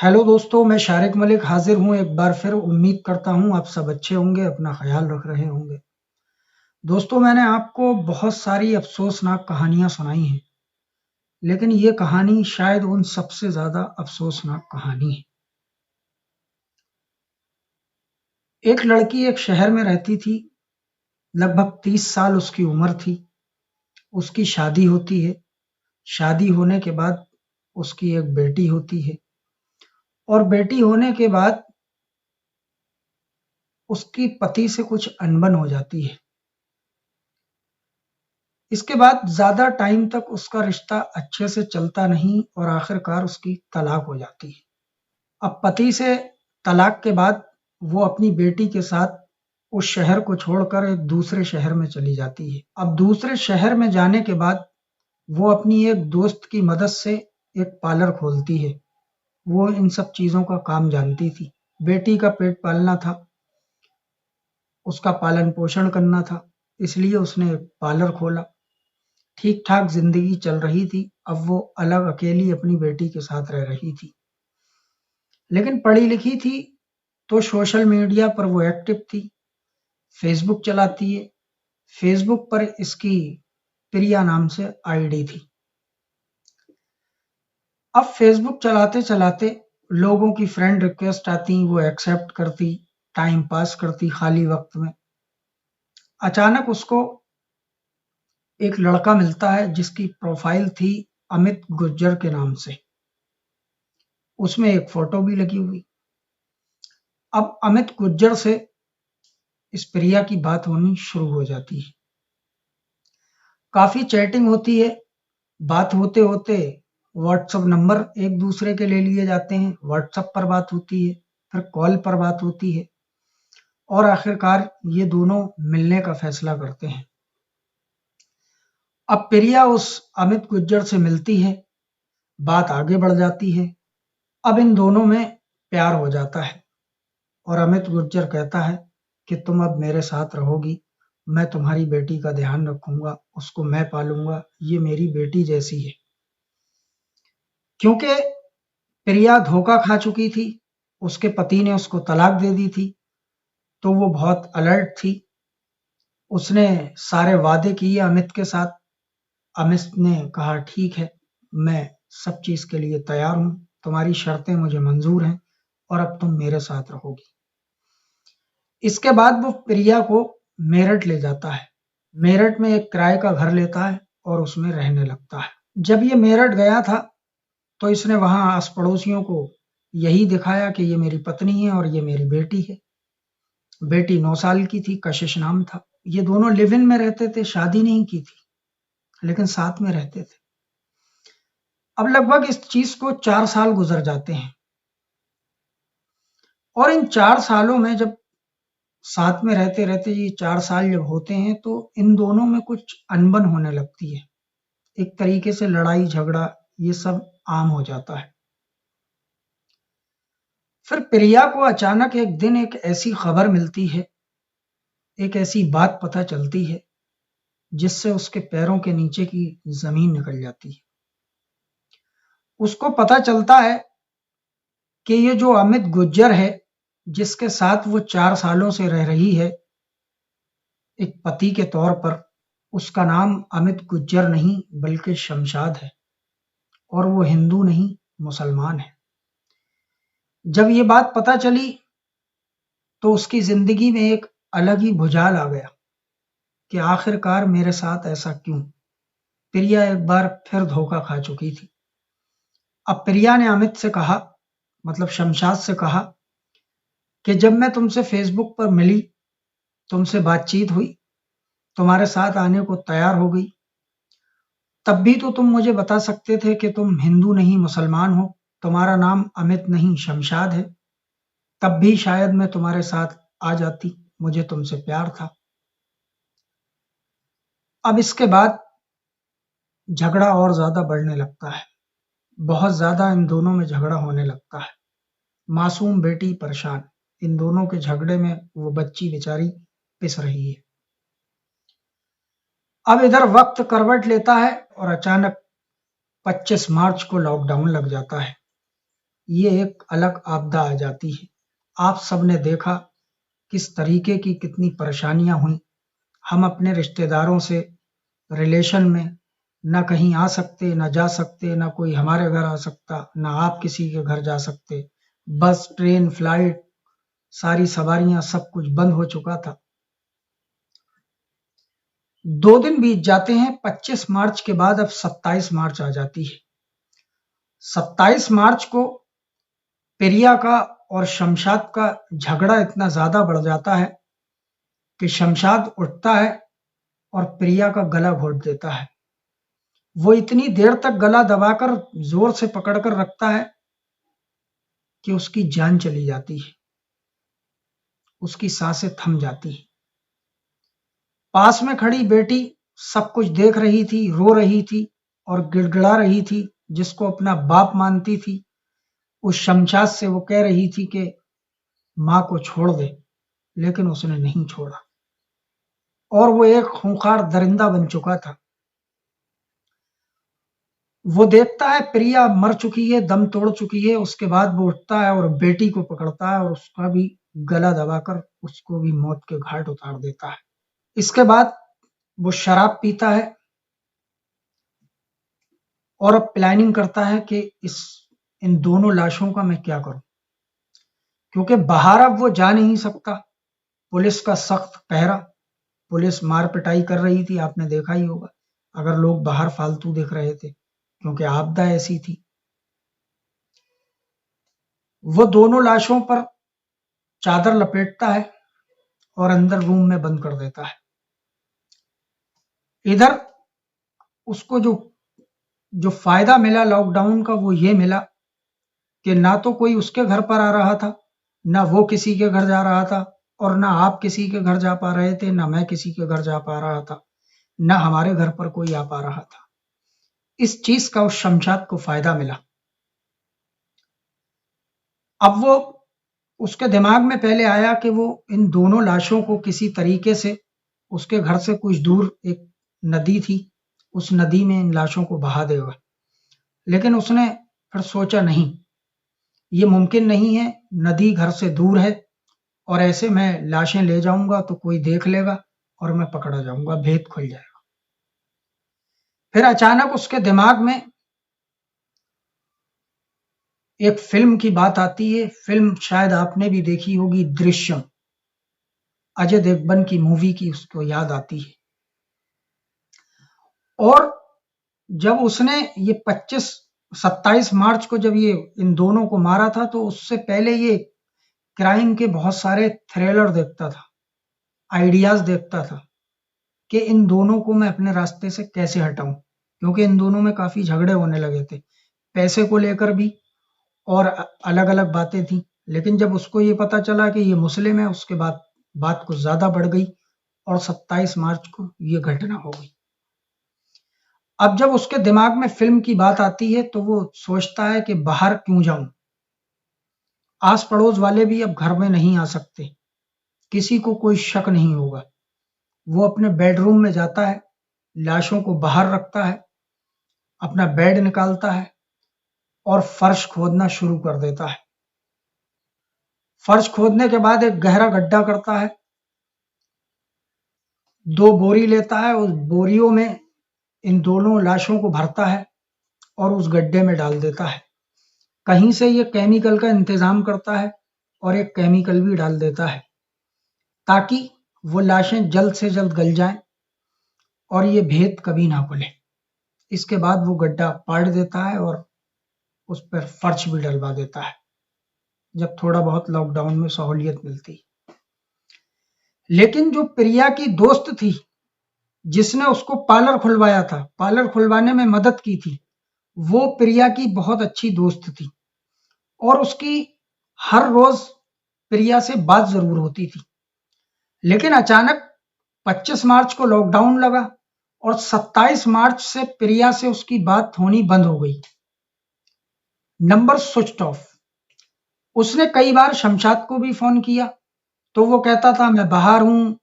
Hello दोस्तों, मैं शारिक मलिक हाजिर हूँ एक बार फिर। उम्मीद करता हूँ आप सब अच्छे होंगे, अपना ख्याल रख रहे होंगे। दोस्तों, मैंने आपको बहुत सारी अफ़सोसनाक कहानियाँ सुनाई हैं, लेकिन ये कहानी शायद उन सबसे ज़्यादा अफ़सोसनाक कहानी है। एक लड़की एक शहर में रहती थी, लगभग 30 साल उसकी उम्र थी। उसकी शादी होती है, शादी होने के बाद उसकी एक बेटी होती है और बेटी होने के बाद उसकी पति से कुछ अनबन हो जाती है। इसके बाद ज़्यादा टाइम तक उसका रिश्ता अच्छे से चलता नहीं और आखिरकार उसकी तलाक हो जाती है। अब पति से तलाक के बाद वो अपनी बेटी के साथ उस शहर को छोड़कर एक दूसरे शहर में चली जाती है। अब दूसरे शहर में जाने के बाद वो अपनी एक दोस्त की मदद से एक पार्लर खोलती है। वो इन सब चीज़ों का काम जानती थी। बेटी का पेट पालना था, उसका पालन पोषण करना था, इसलिए उसने एक पार्लर खोला। ठीक-ठाक ज़िंदगी चल रही थी, अब वो अलग अकेली अपनी बेटी के साथ रह रही थी। लेकिन पढ़ी-लिखी थी, तो सोशल मीडिया पर वो एक्टिव थी, फ़ेसबुक चलाती है। फ़ेसबुक पर इसकी प्रिया नाम से आईडी थी। अब फ़ेसबुक चलाते-चलाते लोगों की फ्रेंड रिक्वेस्ट आती, वो एक्सेप्ट करती, टाइम पास करती खाली वक़्त में। अचानक उसको एक लड़का मिलता है जिसकी प्रोफ़ाइल थी अमित गुर्जर के नाम से। उसमें एक फ़ोटो भी लगी हुई। अब अमित गुर्जर से इस प्रिया की बात होनी शुरू हो जाती है। काफ़ी चैटिंग होती है, बात होते-होते व्हाट्सएप नंबर एक दूसरे के ले लिए जाते हैं, व्हाट्सएप पर बात होती है, फिर कॉल पर बात होती है और आखिरकार ये दोनों मिलने का फैसला करते हैं। अब प्रिया उस अमित गुर्जर से मिलती है, बात आगे बढ़ जाती है। अब इन दोनों में प्यार हो जाता है और अमित गुर्जर कहता है कि तुम अब मेरे साथ रहोगी, मैं तुम्हारी बेटी का ध्यान रखूँगा, उसको मैं पालूँगा, ये मेरी बेटी जैसी है। क्योंकि प्रिया धोखा खा चुकी थी, उसके पति ने उसको तलाक दे दी थी, तो वो बहुत अलर्ट थी। उसने सारे वादे किए अमित के साथ। अमित ने कहा ठीक है, मैं सब चीज़ के लिए तैयार हूँ, तुम्हारी शर्तें मुझे मंज़ूर हैं और अब तुम मेरे साथ रहोगी। इसके बाद वो प्रिया को मेरठ ले जाता है। मेरठ में एक किराए का घर लेता है और उसमें रहने लगता है। जब ये मेरठ गया था, तो इसने वहाँ आस-पड़ोसियों को यही दिखाया कि ये मेरी पत्नी है और ये मेरी बेटी है। बेटी 9 साल की थी, कशिश नाम था। ये दोनों लिव इन में रहते थे, शादी नहीं की थी, लेकिन साथ में रहते थे। अब लगभग इस चीज़ को 4 साल गुज़र जाते हैं और इन 4 सालों में जब साथ में रहते-रहते ये 4 साल जब होते हैं, तो इन दोनों में कुछ अनबन होने लगती है। एक तरीके से लड़ाई-झगड़ा ये सब आम हो जाता है। फिर प्रिया को अचानक एक दिन एक ऐसी खबर मिलती है, एक ऐसी बात पता चलती है, जिससे उसके पैरों के नीचे की ज़मीन निकल जाती है। उसको पता चलता है कि ये जो अमित गुर्जर है, जिसके साथ वो 4 सालों से रह रही है, एक पति के तौर पर, उसका नाम अमित गुर्जर नहीं बल्कि शमशाद है और वो हिंदू नहीं, मुसलमान है। जब ये बात पता चली, तो उसकी ज़िंदगी में एक अलग ही भुचाल आ गया कि आखिरकार मेरे साथ ऐसा क्यों? प्रिया एक बार फिर धोखा खा चुकी थी। अब प्रिया ने अमित से कहा, मतलब शमशाद से कहा कि जब मैं तुमसे फ़ेसबुक पर मिली, तुमसे बातचीत हुई, तुम्हारे साथ आने को तैयार हो गई, तब भी तो तुम मुझे बता सकते थे कि तुम हिंदू नहीं मुसलमान हो, तुम्हारा नाम अमित नहीं शमशाद है, तब भी शायद मैं तुम्हारे साथ आ जाती, मुझे तुमसे प्यार था। अब इसके बाद झगड़ा और ज़्यादा बढ़ने लगता है, बहुत ज़्यादा इन दोनों में झगड़ा होने लगता है। मासूम बेटी परेशान, इन दोनों के झगड़े में वो बच्ची बेचारी पिस रही है। अब इधर वक्त करवट लेता है और अचानक 25 मार्च को लॉकडाउन लग जाता है। ये एक अलग आपदा आ जाती है। आप सबने देखा किस तरीके की कितनी परेशानियां हुई। हम अपने रिश्तेदारों से रिलेशन में ना कहीं आ सकते, ना जा सकते, ना कोई हमारे घर आ सकता, ना आप किसी के घर जा सकते। बस, ट्रेन, फ्लाइट, सारी सवारियां, सब कुछ बंद हो चुका था। 2 दिन बीत जाते हैं। 25 मार्च के बाद अब 27 मार्च आ जाती है। 27 मार्च को प्रिया का और शमशाद का झगड़ा इतना ज्यादा बढ़ जाता है कि शमशाद उठता है और प्रिया का गला घोट देता है। वो इतनी देर तक गला दबाकर जोर से पकड़कर रखता है कि उसकी जान चली जाती है, उसकी सांसें थम जाती हैं। पास में खड़ी बेटी सब कुछ देख रही थी, रो रही थी और गिड़गिड़ा रही थी, जिसको अपना बाप मानती थी। उस शमशाद से वो कह रही थी कि माँ को छोड़ दे, लेकिन उसने नहीं छोड़ा और वो एक खूंखार दरिंदा बन चुका था। वो देखता है प्रिया मर चुकी है, दम तोड़ चुकी है। उसके बाद वो उठता है और बेटी को पकड़ता है और उसका भी गला दबाकर उसको भी मौत के घाट उतार देता है। इसके बाद वो शराब पीता है और अब प्लानिंग करता है कि इन दोनों लाशों का मैं क्या करूं, क्योंकि बाहर अब वो जा नहीं सकता। पुलिस का सख्त पहरा, पुलिस मार पिटाई कर रही थी, आपने देखा ही होगा अगर लोग बाहर फालतू देख रहे थे, क्योंकि आपदा ऐसी थी। वो दोनों लाशों पर चादर लपेटता है और अंदर रूम में बंद कर देता है। इधर उसको जो जो फायदा मिला लॉकडाउन का, वो ये मिला कि ना तो कोई उसके घर पर आ रहा था, ना वो किसी के घर जा रहा था, और ना आप किसी के घर जा पा रहे थे, ना मैं किसी के घर जा पा रहा था, ना हमारे घर पर कोई आ पा रहा था। इस चीज का उस शमशाद को फायदा मिला। अब वो उसके दिमाग में पहले आया कि वो इन दोनों लाशों को किसी तरीके से, उसके घर से कुछ दूर एक नदी थी, उस नदी में इन लाशों को बहा देगा। लेकिन उसने फिर सोचा नहीं, ये मुमकिन नहीं है, नदी घर से दूर है और ऐसे मैं लाशें ले जाऊंगा तो कोई देख लेगा और मैं पकड़ा जाऊंगा, भेद खुल जाएगा। फिर अचानक उसके दिमाग में एक फिल्म की बात आती है। फिल्म शायद आपने भी देखी होगी, दृश्यम, अजय देवगन की मूवी की उसको याद आती है। और जब उसने ये 27 मार्च को जब ये इन दोनों को मारा था, तो उससे पहले ये क्राइम के बहुत सारे थ्रिलर देखता था, आइडियाज देखता था कि इन दोनों को मैं अपने रास्ते से कैसे हटाऊं, क्योंकि इन दोनों में काफी झगड़े होने लगे थे, पैसे को लेकर भी और अलग अलग बातें थी। लेकिन जब उसको ये पता चला कि ये मुस्लिम है, उसके बाद बात कुछ ज्यादा बढ़ गई और 27 मार्च को ये घटना हो गई। अब जब उसके दिमाग में फिल्म की बात आती है तो वो सोचता है कि बाहर क्यों जाऊं, आस पड़ोस वाले भी अब घर में नहीं आ सकते, किसी को कोई शक नहीं होगा। वो अपने बेडरूम में जाता है, लाशों को बाहर रखता है, अपना बेड निकालता है और फर्श खोदना शुरू कर देता है। फर्श खोदने के बाद एक गहरा गड्ढा करता है, 2 बोरी लेता है, उस बोरियों में इन दोनों लाशों को भरता है और उस गड्ढे में डाल देता है। कहीं से ये केमिकल का इंतजाम करता है और एक केमिकल भी डाल देता है ताकि वो लाशें जल्द से जल्द गल जाएं और ये भेद कभी ना खुले। इसके बाद वो गड्ढा पाड़ देता है और उस पर फर्श भी डलवा देता है, जब थोड़ा बहुत लॉकडाउन में सहूलियत मिलती। लेकिन जो प्रिया की दोस्त थी, जिसने उसको पार्लर खुलवाया था, पार्लर खुलवाने में मदद की थी, वो प्रिया की बहुत अच्छी दोस्त थी और उसकी हर रोज प्रिया से बात जरूर होती थी। लेकिन अचानक 25 मार्च को लॉकडाउन लगा और 27 मार्च से प्रिया से उसकी बात होनी बंद हो गई, नंबर स्विच ऑफ। उसने कई बार शमशाद को भी फोन किया तो वो कहता था मैं बाहर हूं,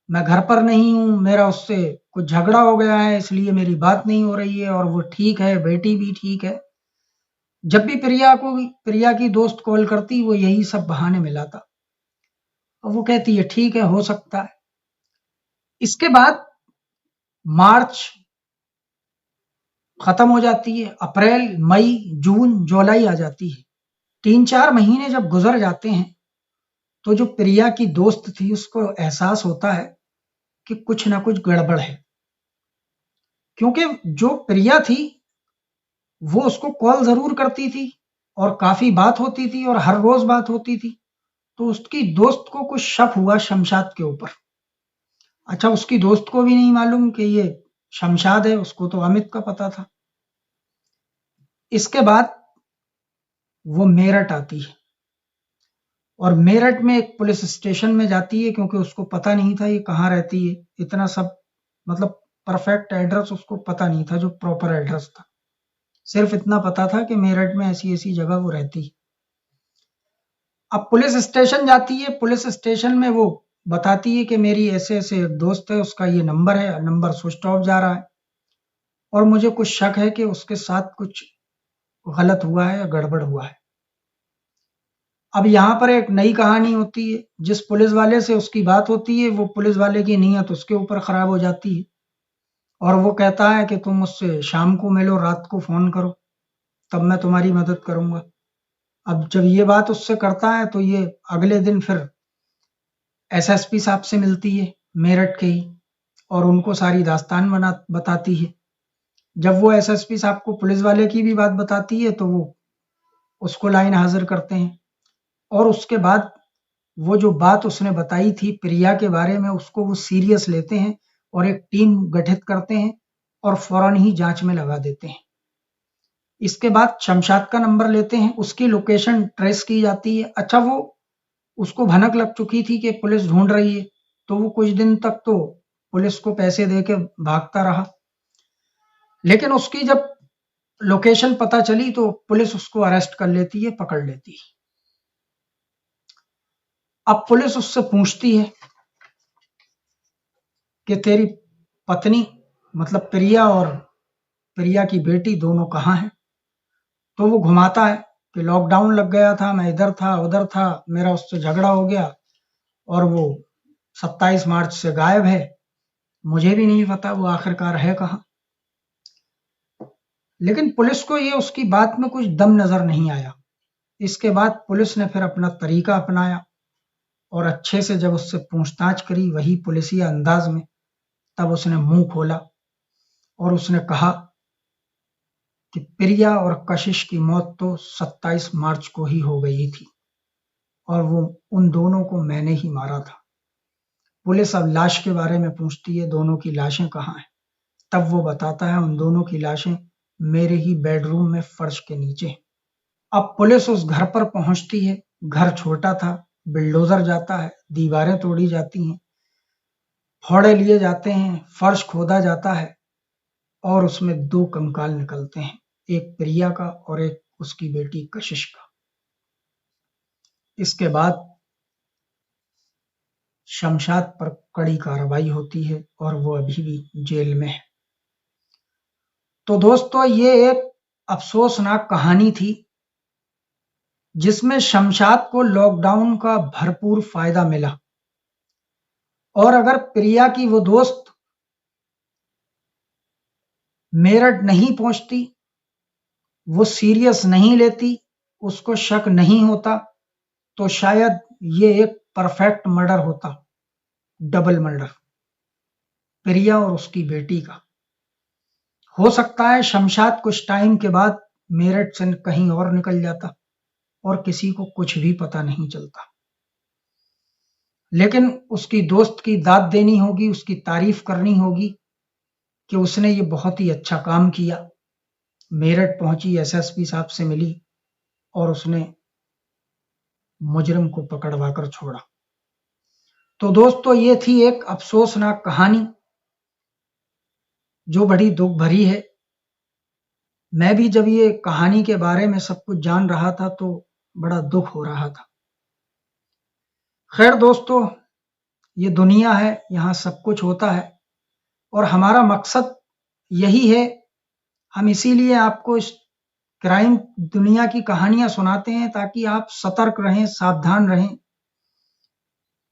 मैं घर पर नहीं हूं, मेरा उससे कुछ झगड़ा हो गया है इसलिए मेरी बात नहीं हो रही है, और वो ठीक है, बेटी भी ठीक है। जब भी प्रिया की दोस्त कॉल करती, वो यही सब बहाने मिलाता और वो कहती है ठीक है, हो सकता है। इसके बाद मार्च खत्म हो जाती है, अप्रैल, मई, जून, जुलाई आ जाती है। 3-4 महीने जब गुजर जाते हैं, तो जो प्रिया की दोस्त थी उसको एहसास होता है कि कुछ ना कुछ गड़बड़ है, क्योंकि जो प्रिया थी वो उसको कॉल जरूर करती थी और काफी बात होती थी और हर रोज बात होती थी। तो उसकी दोस्त को कुछ शक हुआ शमशाद के ऊपर। अच्छा, उसकी दोस्त को भी नहीं मालूम कि ये शमशाद है, उसको तो अमित का पता था। इसके बाद वो मेरठ आती है और मेरठ में एक पुलिस स्टेशन में जाती है, क्योंकि उसको पता नहीं था ये कहाँ रहती है। इतना सब मतलब परफेक्ट एड्रेस उसको पता नहीं था, जो प्रॉपर एड्रेस था। सिर्फ इतना पता था कि मेरठ में ऐसी-ऐसी जगह वो रहती है। अब पुलिस स्टेशन जाती है, पुलिस स्टेशन में वो बताती है कि मेरी ऐसे-ऐसे एक दोस्त है, उसका ये नंबर है, नंबर स्विच्ड ऑफ जा रहा है और मुझे कुछ शक है कि उसके साथ कुछ गलत हुआ है या गड़बड़ हुआ है। अब यहाँ पर एक नई कहानी होती है। जिस पुलिस वाले से उसकी बात होती है, वो पुलिस वाले की नीयत उसके ऊपर खराब हो जाती है और वो कहता है कि तुम मुझसे शाम को मिलो, रात को फ़ोन करो, तब मैं तुम्हारी मदद करूँगा। अब जब ये बात उससे करता है, तो ये अगले दिन फिर एसएसपी साहब से मिलती है, मेरठ के ही, और उनको सारी दास्तान बताती है। जब वो एसएसपी साहब को पुलिस वाले की भी बात बताती है, तो वो उसको लाइन हाजिर करते हैं और उसके बाद वो जो बात उसने बताई थी प्रिया के बारे में, उसको वो सीरियस लेते हैं और एक टीम गठित करते हैं और फौरन ही जांच में लगा देते हैं। इसके बाद शमशाद का नंबर लेते हैं, उसकी लोकेशन ट्रेस की जाती है। अच्छा, वो उसको भनक लग चुकी थी कि पुलिस ढूंढ रही है, तो वो कुछ दिन तक तो पुलिस को पैसे दे के भागता रहा, लेकिन उसकी जब लोकेशन पता चली तो पुलिस उसको अरेस्ट कर लेती है, पकड़ लेती है। अब पुलिस उससे पूछती है कि तेरी पत्नी मतलब प्रिया और प्रिया की बेटी दोनों कहाँ हैं? तो वो घुमाता है कि लॉकडाउन लग गया था, मैं इधर था, उधर था, मेरा उससे झगड़ा हो गया और वो 27 मार्च से गायब है। मुझे भी नहीं पता वो आखिरकार है कहाँ। लेकिन पुलिस को ये उसकी बात में कुछ दम नजर नहीं आया। इसके बाद पुलिस ने फिर अपना तरीका अपनाया और अच्छे से जब उससे पूछताछ करी वही पुलिसिया अंदाज में, तब उसने मुंह खोला और उसने कहा कि प्रिया और कशिश की मौत तो 27 मार्च को ही हो गई थी और वो उन दोनों को मैंने ही मारा था। पुलिस अब लाश के बारे में पूछती है, दोनों की लाशें कहाँ हैं? तब वो बताता है उन दोनों की लाशें मेरे ही बेडरूम में फर्श के नीचे हैं। अब पुलिस उस घर पर पहुंचती है। घर छोटा था, बिल्डोजर जाता है, दीवारें तोड़ी जाती हैं, फावड़े लिए जाते हैं, फर्श खोदा जाता है और उसमें 2 कंकाल निकलते हैं, एक प्रिया का और एक उसकी बेटी कशिश का। इसके बाद शमशाद पर कड़ी कार्रवाई होती है और वो अभी भी जेल में है। तो दोस्तों, ये एक अफसोसनाक कहानी थी जिसमें शमशाद को लॉकडाउन का भरपूर फायदा मिला और अगर प्रिया की वो दोस्त मेरठ नहीं पहुंचती, वो सीरियस नहीं लेती, उसको शक नहीं होता, तो शायद ये एक परफेक्ट मर्डर होता, डबल मर्डर, प्रिया और उसकी बेटी का। हो सकता है शमशाद कुछ टाइम के बाद मेरठ से कहीं और निकल जाता और किसी को कुछ भी पता नहीं चलता, लेकिन उसकी दोस्त की दाद देनी होगी, उसकी तारीफ करनी होगी कि उसने ये बहुत ही अच्छा काम किया। मेरठ पहुंची, एसएसपी साहब से मिली और उसने मुजरिम को पकड़वा कर छोड़ा। तो दोस्तों, ये थी एक अफसोसनाक कहानी जो बड़ी दुख भरी है। मैं भी जब ये कहानी के बारे में सब कुछ जान रहा था तो बड़ा दुख हो रहा था। खैर दोस्तों, ये दुनिया है, यहाँ सब कुछ होता है और हमारा मकसद यही है। हम इसीलिए आपको इस क्राइम दुनिया की कहानियां सुनाते हैं ताकि आप सतर्क रहें, सावधान रहें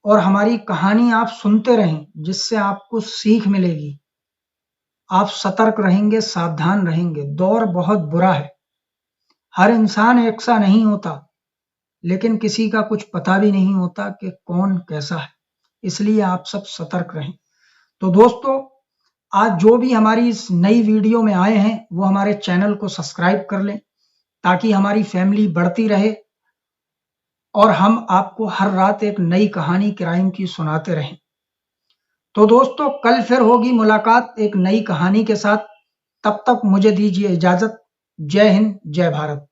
और हमारी कहानी आप सुनते रहें, जिससे आपको सीख मिलेगी। आप सतर्क रहेंगे, सावधान रहेंगे। दौर बहुत बुरा है। हर इंसान एक सा नहीं होता, लेकिन किसी का कुछ पता भी नहीं होता कि कौन कैसा है। इसलिए आप सब सतर्क रहें। तो दोस्तों, आज जो भी हमारी इस नई वीडियो में आए हैं, वो हमारे चैनल को सब्सक्राइब कर लें ताकि हमारी फैमिली बढ़ती रहे और हम आपको हर रात एक नई कहानी क्राइम की सुनाते रहें। तो दोस्तों, कल फिर होगी मुलाकात एक नई कहानी के साथ। तब तक मुझे दीजिए इजाजत। जय हिंद, जय भारत।